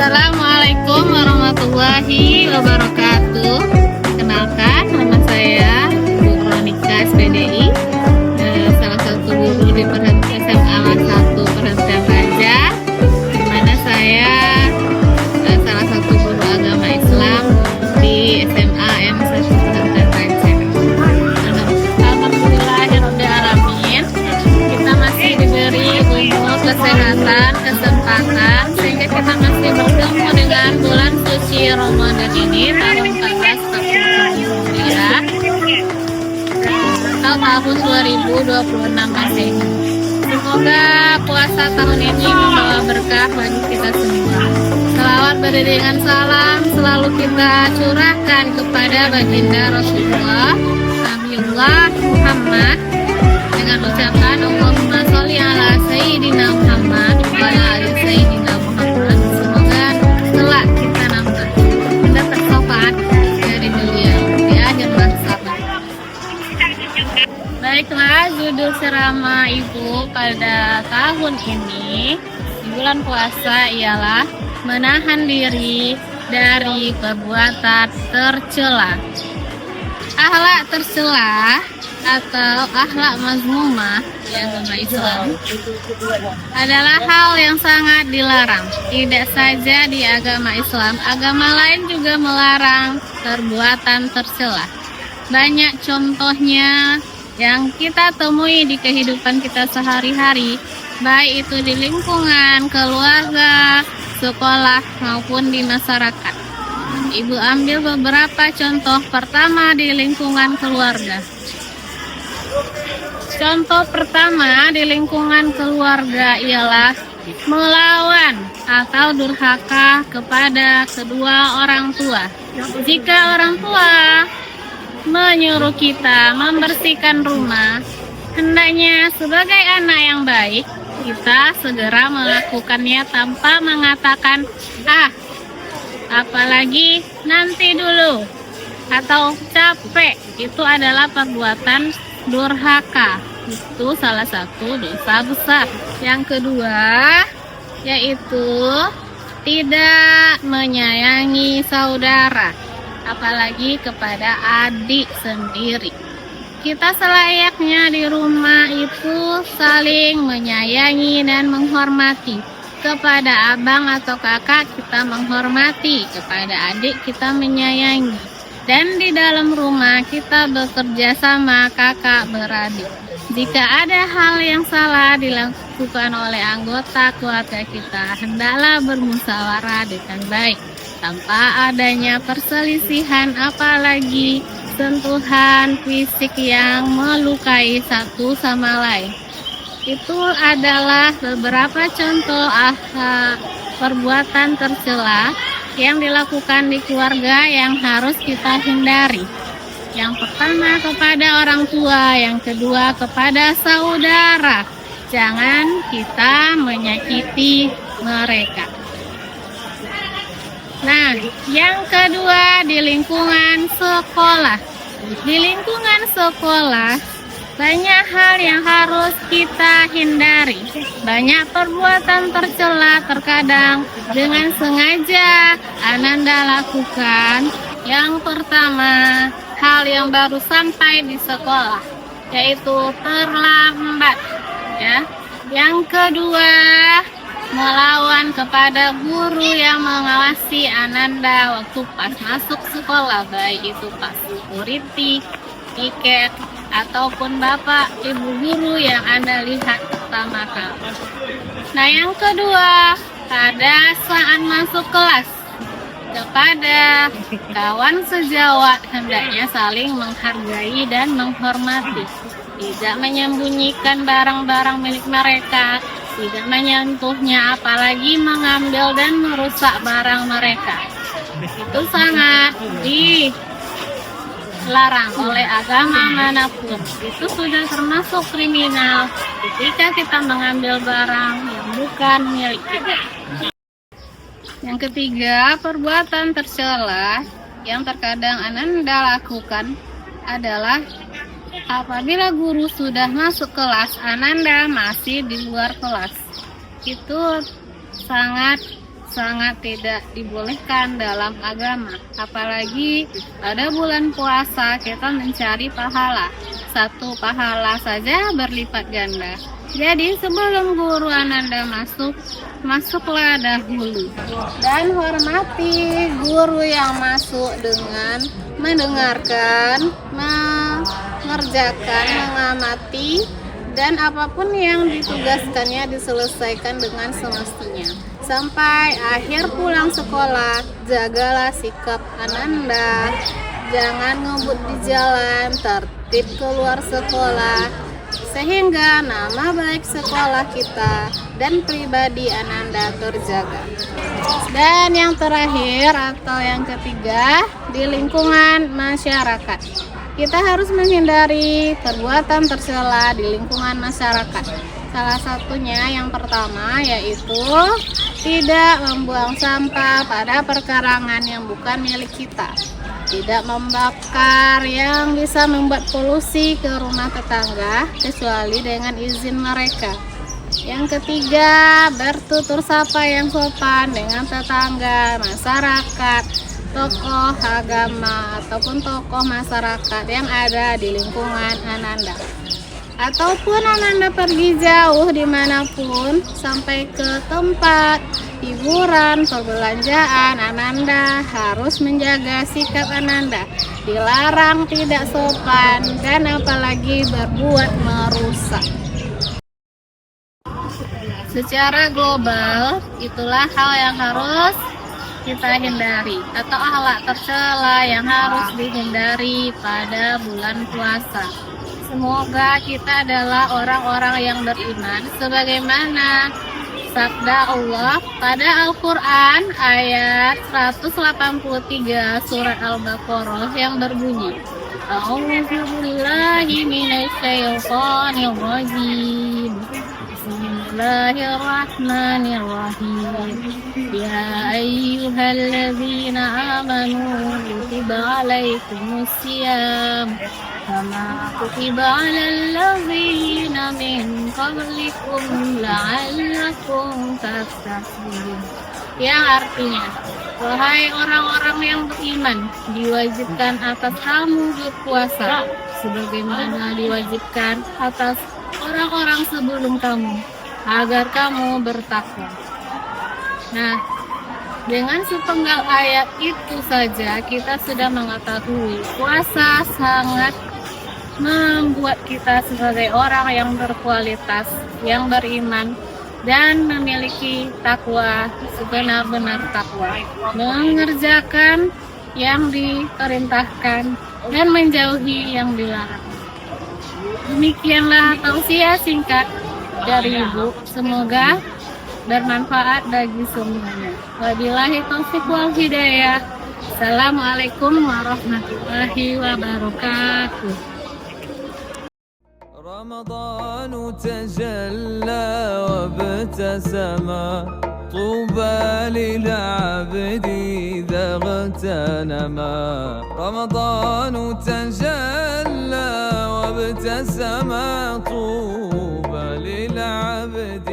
Assalamualaikum warahmatullahi wabarakatuh. Kenalkan, nama saya Bu Kronika SPDI, salah satu guru di SMA 1 Perhentian Raja, di mana saya salah satu guru agama Islam di SMA M1 Perhentian Raja. Alhamdulillahirrahmanirrahim, kita masih diberi umur, kesehatan, kesempatan sehingga kita masih bertemu dengan bulan suci Ramadan ini tahun 1449 atau tahun 2026 Masehi. Semoga puasa tahun ini membawa berkah bagi kita semua. Selawat beriringan salam selalu kita curahkan kepada baginda Rasulullah Nabiullah Muhammad dengan ucapan Allahumma sholli ala Sayyidina Muhammad wa ala ali Sayyidina Muhammad. Semoga kelak kita mendapat syafaat dari beliau di akhir masa. Baiklah, judul ceramah Ibu pada tahun ini di bulan puasa ialah menahan diri dari perbuatan tercela. Akhlak tercela atau akhlak mazmumah di agama Islam adalah hal yang sangat dilarang. Tidak saja di agama Islam, agama lain juga melarang perbuatan tercela. Banyak contohnya yang kita temui di kehidupan kita sehari-hari, baik itu di lingkungan keluarga, sekolah maupun di masyarakat. Ibu ambil beberapa contoh. Pertama, di lingkungan keluarga. Contoh pertama di lingkungan keluarga ialah melawan atau durhaka kepada kedua orang tua. Jika orang tua menyuruh kita membersihkan rumah, hendaknya sebagai anak yang baik kita segera melakukannya tanpa mengatakan apalagi nanti dulu atau capek. Itu adalah perbuatan durhaka. Itu salah satu dosa besar. Yang kedua yaitu tidak menyayangi saudara, apalagi kepada adik sendiri. Kita selayaknya di rumah itu saling menyayangi dan menghormati. Kepada abang atau kakak kita menghormati, kepada adik kita menyayangi. Dan di dalam rumah kita bekerja sama kakak beradik. Jika ada hal yang salah dilakukan oleh anggota keluarga kita, hendaklah bermusyawarah dengan baik tanpa adanya perselisihan, apalagi sentuhan fisik yang melukai satu sama lain. Itu adalah beberapa contoh perbuatan tercela yang dilakukan di keluarga yang harus kita hindari. Yang pertama kepada orang tua, yang kedua kepada saudara. Jangan kita menyakiti mereka. Nah, yang kedua di lingkungan sekolah. Di lingkungan sekolah banyak hal yang harus kita hindari. Banyak perbuatan tercela terkadang dengan sengaja Ananda lakukan. Yang pertama, hal yang baru sampai di sekolah, yaitu terlambat. Ya. Yang kedua, melawan kepada guru yang mengawasi Ananda waktu pas masuk sekolah, baik itu pas security, tiket, ataupun bapak ibu guru yang Anda lihat pertama kali. Nah, yang kedua, pada saat masuk kelas, kepada kawan sejawat hendaknya saling menghargai dan menghormati. Tidak menyembunyikan barang-barang milik mereka, tidak menyentuhnya, apalagi mengambil dan merusak barang mereka. Itu sangat dilarang oleh agama manapun. Itu sudah termasuk kriminal ketika kita mengambil barang yang bukan milik kita. Yang ketiga, perbuatan tercela yang terkadang Ananda lakukan adalah apabila guru sudah masuk kelas, Ananda masih di luar kelas. Itu sangat sangat tidak dibolehkan dalam agama. Apalagi pada bulan puasa kita mencari pahala. Satu pahala saja berlipat ganda. Jadi sebelum guru Ananda masuk, masuklah dahulu. Dan hormati guru yang masuk dengan mendengarkan, mengerjakan, mengamati, dan apapun yang ditugaskannya diselesaikan dengan semestinya. Sampai akhir pulang sekolah, jagalah sikap Ananda. Jangan ngebut di jalan, tertib keluar sekolah, sehingga nama baik sekolah kita dan pribadi Ananda terjaga. Dan yang terakhir atau yang ketiga, di lingkungan masyarakat. Kita harus menghindari perbuatan tercela di lingkungan masyarakat. Salah satunya yang pertama yaitu tidak membuang sampah pada perkarangan yang bukan milik kita. Tidak membakar yang bisa membuat polusi ke rumah tetangga kecuali dengan izin mereka. Yang ketiga, bertutur sapa yang sopan dengan tetangga, masyarakat, tokoh agama ataupun tokoh masyarakat yang ada di lingkungan Ananda. Ataupun Ananda pergi jauh dimanapun, sampai ke tempat hiburan, perbelanjaan, Ananda harus menjaga sikap Ananda. Dilarang tidak sopan dan apalagi berbuat merusak. Secara global, itulah hal yang harus kita hindari atau akhlak tercela yang harus dihindari pada bulan puasa. Semoga kita adalah orang-orang yang beriman sebagaimana sabda Allah pada Al-Quran ayat 183 surat Al-Baqarah yang berbunyi, A'udzubillahi minasyaitonir rajim. Bismillahirrahmanirrahim. Ya ayyuhalladzina amanu kutiba alaikumusiyam kama kutiba alal ladzina min qablikum la'allakum tattaqun. Yang artinya, wahai orang-orang yang beriman, diwajibkan atas kamu berpuasa sebagaimana diwajibkan atas orang-orang sebelum kamu, agar kamu bertakwa. Nah, dengan sepenggal ayat itu saja kita sudah mengetahui puasa sangat membuat kita sebagai orang yang berkualitas, yang beriman, dan memiliki takwa, sebenar-benar takwa, mengerjakan yang diperintahkan dan menjauhi yang dilarang. Demikianlah tausiah singkat dari Ibu, semoga bermanfaat bagi semuanya. Wabillahi taufiq wal hidayah. Assalamualaikum warahmatullahi wabarakatuh. رمضان تجلى وابتسم طوبى للعبد إذا اغتنما رمضان تجلى وابتسم طوبى للعبد